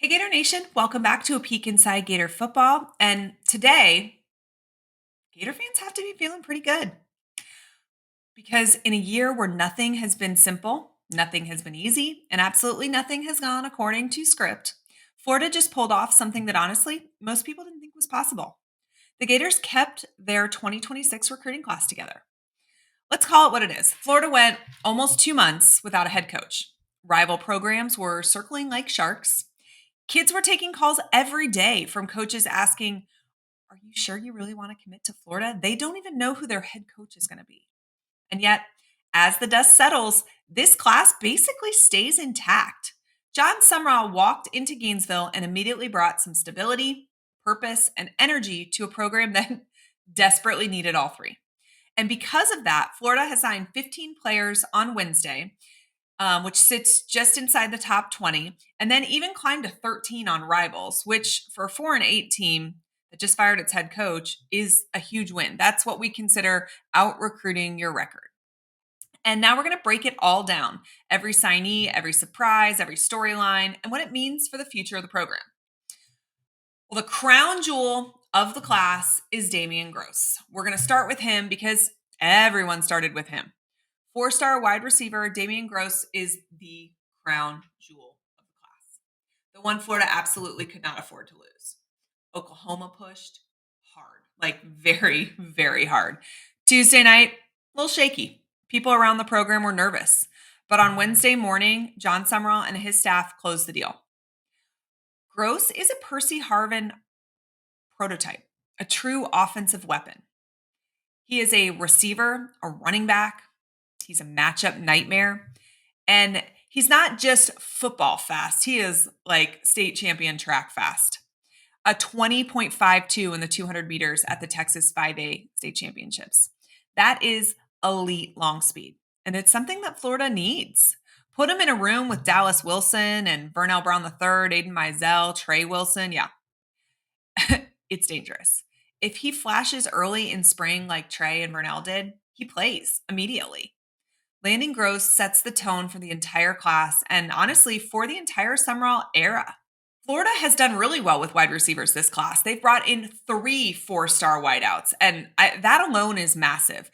Hey, Gator Nation, welcome back to a peek inside Gator football. And today, Gator fans have to be feeling pretty good because in a year where nothing has been simple, nothing has been easy, and absolutely nothing has gone according to script, Florida just pulled off something that honestly most people didn't think was possible. The Gators kept their 2026 recruiting class together. Let's call it what it is. Florida went almost 2 months without a head coach. Rival programs were circling like sharks. Kids were taking calls every day from coaches asking, "Are you sure you really want to commit to Florida?" They don't even know who their head coach is going to be. And yet, as the dust settles, this class basically stays intact. John Sumrall walked into Gainesville and immediately brought some stability, purpose, and energy to a program that desperately needed all three. And because of that, Florida has signed 15 players on Wednesday, which sits just inside the top 20, and then even climbed to 13 on Rivals, which for a 4-8 team that just fired its head coach is a huge win. That's what we consider out recruiting your record. And now we're going to break it all down, every signee, every surprise, every storyline, and what it means for the future of the program. Well, the crown jewel of the class is Damian Gross. We're going to start with him because everyone started with him. 4-star wide receiver Damian Gross is the crown jewel of the class. The one Florida absolutely could not afford to lose. Oklahoma pushed hard, like very, very hard. Tuesday night, a little shaky. People around the program were nervous. But on Wednesday morning, John Sumrall and his staff closed the deal. Gross is a Percy Harvin prototype, a true offensive weapon. He is a receiver, a running back. He's a matchup nightmare. And he's not just football fast. He is like state champion track fast. A 20.52 in the 200 meters at the Texas 5A state championships. That is elite long speed. And it's something that Florida needs. Put him in a room with Dallas Wilson and Vernell Brown III, Aiden Mizell, Trey Wilson. Yeah, it's dangerous. If he flashes early in spring like Trey and Vernell did, he plays immediately. Landing Gross sets the tone for the entire class and honestly for the entire Sumrall era. Florida has done really well with wide receivers this class. They've brought in 3 4-star wideouts, and that alone is massive.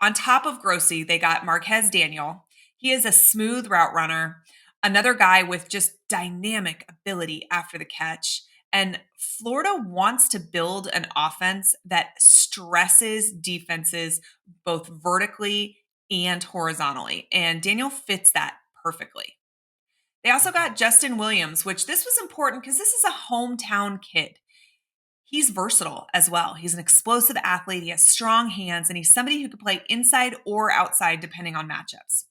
On top of Grossi, they got Marquez Daniel. He is a smooth route runner, another guy with just dynamic ability after the catch. And Florida wants to build an offense that stresses defenses both vertically and horizontally. And Daniel fits that perfectly. They also got Justin Williams, which this was important because this is a hometown kid. He's versatile as well. He's an explosive athlete. He has strong hands, and he's somebody who could play inside or outside depending on matchups.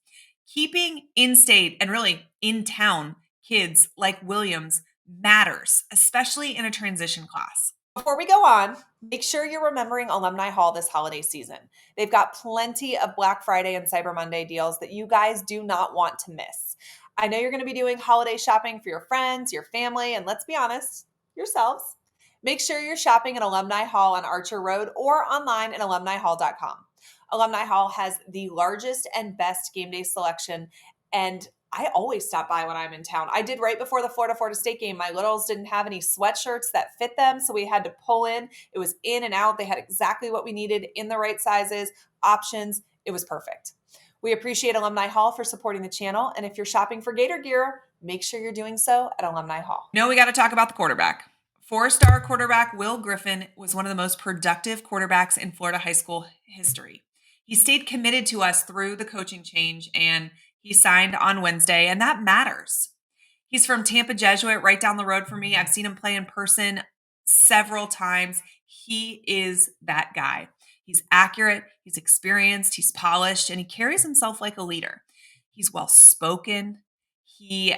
Keeping in-state and really in-town kids like Williams matters, especially in a transition class. Before we go on, make sure you're remembering Alumni Hall this holiday season. They've got plenty of Black Friday and Cyber Monday deals that you guys do not want to miss. I know you're going to be doing holiday shopping for your friends, your family, and let's be honest, yourselves. Make sure you're shopping at Alumni Hall on Archer Road or online at alumnihall.com. Alumni Hall has the largest and best game day selection, and I always stop by when I'm in town. I did right before the Florida State game. My littles didn't have any sweatshirts that fit them, so we had to pull in. It was in and out. They had exactly what we needed in the right sizes, options. It was perfect. We appreciate Alumni Hall for supporting the channel, and if you're shopping for Gator gear, make sure you're doing so at Alumni Hall. We got to talk about the quarterback. 4-star quarterback Will Griffin was one of the most productive quarterbacks in Florida high school history. He stayed committed to us through the coaching change, and he signed on Wednesday, and that matters. He's from Tampa Jesuit, right down the road from me. I've seen him play in person several times. He is that guy. He's accurate, he's experienced, he's polished, and he carries himself like a leader. He's well-spoken. He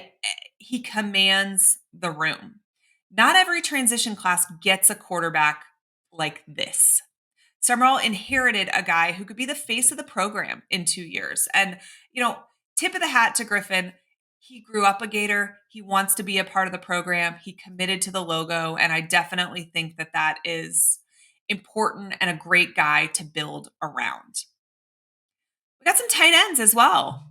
commands the room. Not every transition class gets a quarterback like this. Sumrall inherited a guy who could be the face of the program in 2 years. And, tip of the hat to Griffin. He grew up a Gator. He wants to be a part of the program. He committed to the logo. And I definitely think that that is important and a great guy to build around. We got some tight ends as well.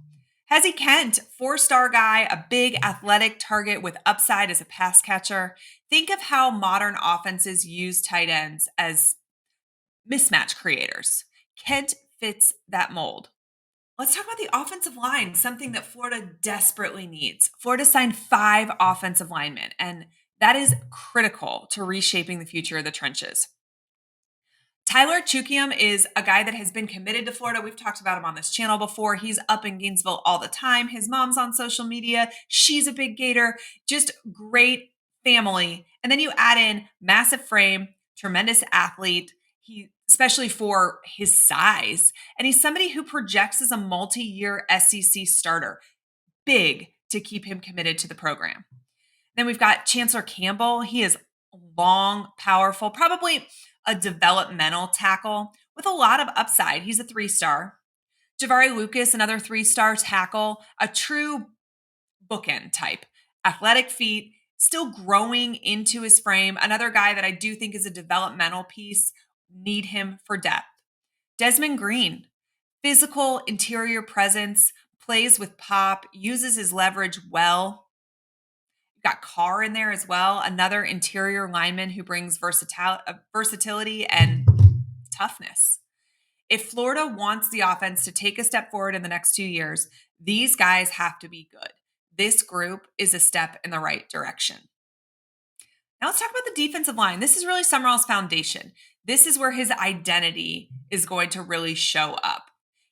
Hezzy Kent, 4-star guy, a big athletic target with upside as a pass catcher. Think of how modern offenses use tight ends as mismatch creators. Kent fits that mold. Let's talk about the offensive line, something that Florida desperately needs. Florida signed 5 offensive linemen, and that is critical to reshaping the future of the trenches. Tyler Chukium is a guy that has been committed to Florida. We've talked about him on this channel before. He's up in Gainesville all the time. His mom's on social media. She's a big Gator. Just great family. And then you add in massive frame, tremendous athlete. He, especially for his size, and he's somebody who projects as a multi-year SEC starter. Big to keep him committed to the program. Then we've got Chancellor Campbell. He is long, powerful, probably a developmental tackle with a lot of upside. He's a 3-star. Javari Lucas, another 3-star tackle, a true bookend type. Athletic feet, still growing into his frame. Another guy that I do think is a developmental piece. Need him for depth. Desmond Green, physical interior presence, plays with pop, uses his leverage well. Got Carr in there as well, another interior lineman who brings versatility and toughness. If Florida wants the offense to take a step forward in the next 2 years, these guys have to be good. This group is a step in the right direction. Now let's talk about the defensive line. This is really Sumrall's foundation. This is where his identity is going to really show up.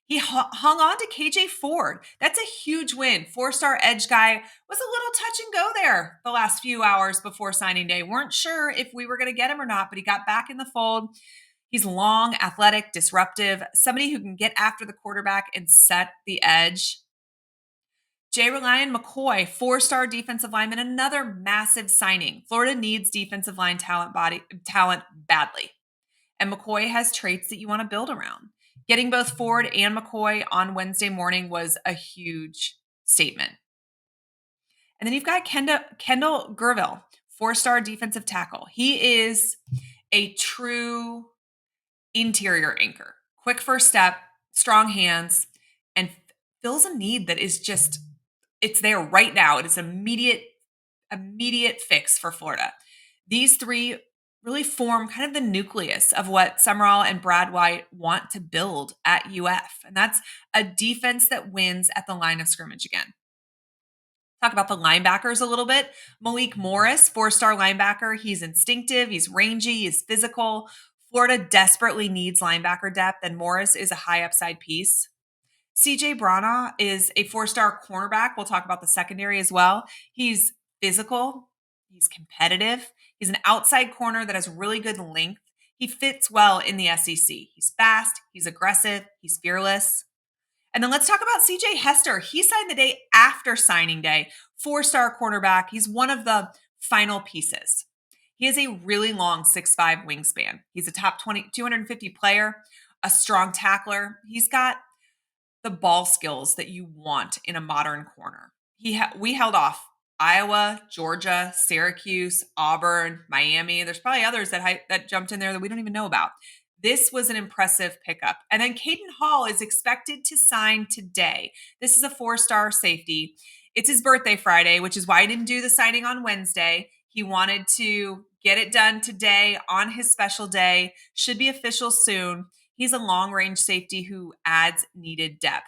He hung on to KJ Ford. That's a huge win. 4-star edge guy was a little touch and go there the last few hours before signing day. Weren't sure if we were going to get him or not, but he got back in the fold. He's long, athletic, disruptive, somebody who can get after the quarterback and set the edge. Jay Ryan McCoy, 4-star defensive lineman, another massive signing. Florida needs defensive line talent badly. And McCoy has traits that you want to build around. Getting both Ford and McCoy on Wednesday morning was a huge statement. And then you've got Kendall Gerville, 4-star defensive tackle. He is a true interior anchor. Quick first step, strong hands, and fills a need that is just, it's there right now. It is immediate fix for Florida. These 3 really form kind of the nucleus of what Sumrall and Brad White want to build at UF. And that's a defense that wins at the line of scrimmage again. Talk about the linebackers a little bit. Malik Morris, 4-star linebacker. He's instinctive, he's rangy, he's physical. Florida desperately needs linebacker depth, and Morris is a high upside piece. CJ Brana is a 4-star cornerback. We'll talk about the secondary as well. He's physical, he's competitive, he's an outside corner that has really good length. He fits well in the SEC. He's fast, he's aggressive, he's fearless. And then let's talk about CJ Hester. He signed the day after signing day, 4-star cornerback. He's one of the final pieces. He has a really long 6'5" wingspan. He's a top 250 player, a strong tackler. He's got the ball skills that you want in a modern corner. We held off Iowa, Georgia, Syracuse, Auburn, Miami. There's probably others that jumped in there that we don't even know about. This was an impressive pickup. And then Caden Hall is expected to sign today. This is a 4-star safety. It's his birthday Friday, which is why I didn't do the signing on Wednesday. He wanted to get it done today on his special day. Should be official soon. He's a long-range safety who adds needed depth.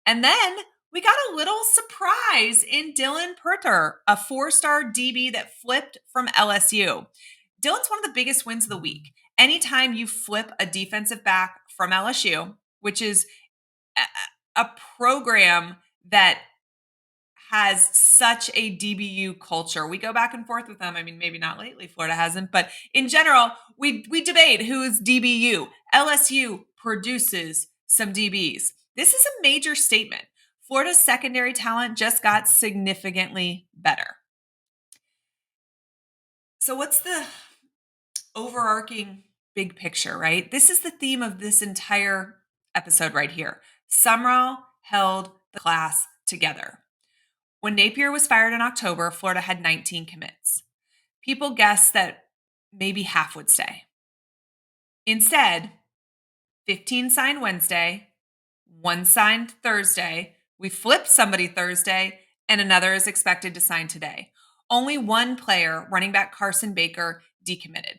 And then we got a little surprise in Dylan Purter, a 4-star DB that flipped from LSU. Dylan's one of the biggest wins of the week. Anytime you flip a defensive back from LSU, which is a program that has such a DBU culture. We go back and forth with them. I mean, maybe not lately, Florida hasn't, but in general, we debate who is DBU. LSU produces some DBs. This is a major statement. Florida's secondary talent just got significantly better. So what's the overarching big picture, right? This is the theme of this entire episode right here. Sumrall held the class together. When Napier was fired in October, Florida had 19 commits. People guessed that maybe half would stay. Instead, 15 signed Wednesday, 1 signed Thursday, We flipped somebody Thursday, and another is expected to sign today. Only one player, running back Carson Baker, decommitted.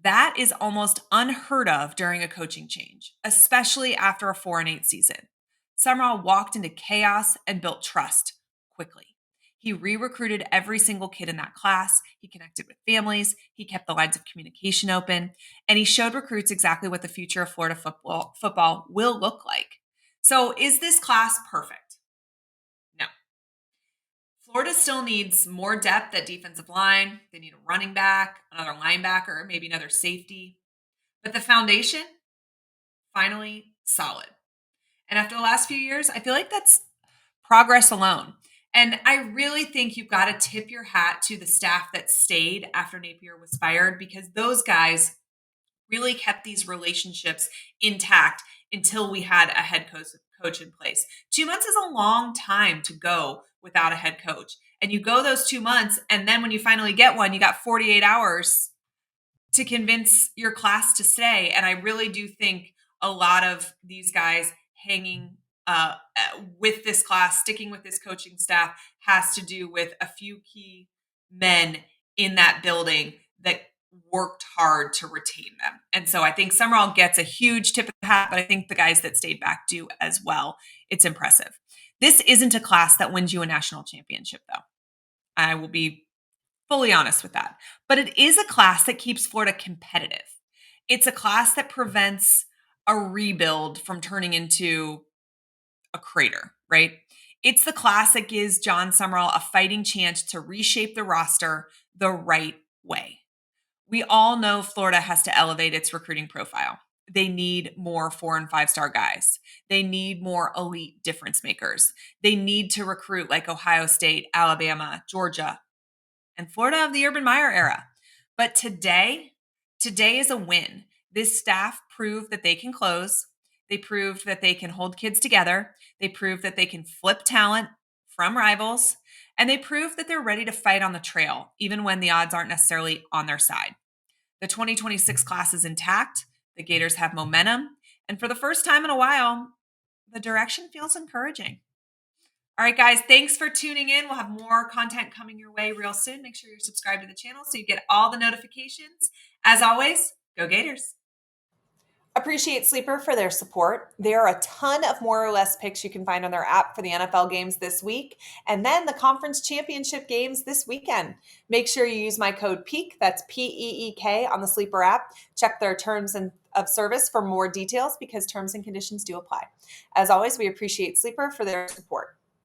That is almost unheard of during a coaching change, especially after a 4-8 season. Sumrall walked into chaos and built trust quickly. He re-recruited every single kid in that class. He connected with families. He kept the lines of communication open, and he showed recruits exactly what the future of Florida football will look like. So, is this class perfect? No. Florida still needs more depth at defensive line. They need a running back, another linebacker, maybe another safety. But the foundation, finally solid. And after the last few years, I feel like that's progress alone. And I really think you've got to tip your hat to the staff that stayed after Napier was fired, because those guys really kept these relationships intact until we had a head coach in place. 2 months is a long time to go without a head coach. And you go those 2 months, and then when you finally get one, you got 48 hours to convince your class to stay. And I really do think a lot of these guys hanging with this class, sticking with this coaching staff, has to do with a few key men in that building that worked hard to retain them. And so I think Summerall gets a huge tip of the hat, but I think the guys that stayed back do as well. It's impressive. This isn't a class that wins you a national championship, though. I will be fully honest with that. But it is a class that keeps Florida competitive. It's a class that prevents a rebuild from turning into a crater, right? It's the class that gives John Sumrall a fighting chance to reshape the roster the right way. We all know Florida has to elevate its recruiting profile. They need more 4 and 5-star guys. They need more elite difference makers. They need to recruit like Ohio State, Alabama, Georgia, and Florida of the Urban Meyer era. But today is a win. This staff proved that they can close. They proved that they can hold kids together. They proved that they can flip talent from rivals. And they proved that they're ready to fight on the trail, even when the odds aren't necessarily on their side. The 2026 class is intact. The Gators have momentum. And for the first time in a while, the direction feels encouraging. All right, guys, thanks for tuning in. We'll have more content coming your way real soon. Make sure you're subscribed to the channel so you get all the notifications. As always, go Gators. Appreciate Sleeper for their support. There are a ton of more or less picks you can find on their app for the NFL games this week, and then the conference championship games this weekend. Make sure you use my code PEEK, that's PEEK, on the Sleeper app. Check their terms of service for more details, because terms and conditions do apply. As always, we appreciate Sleeper for their support.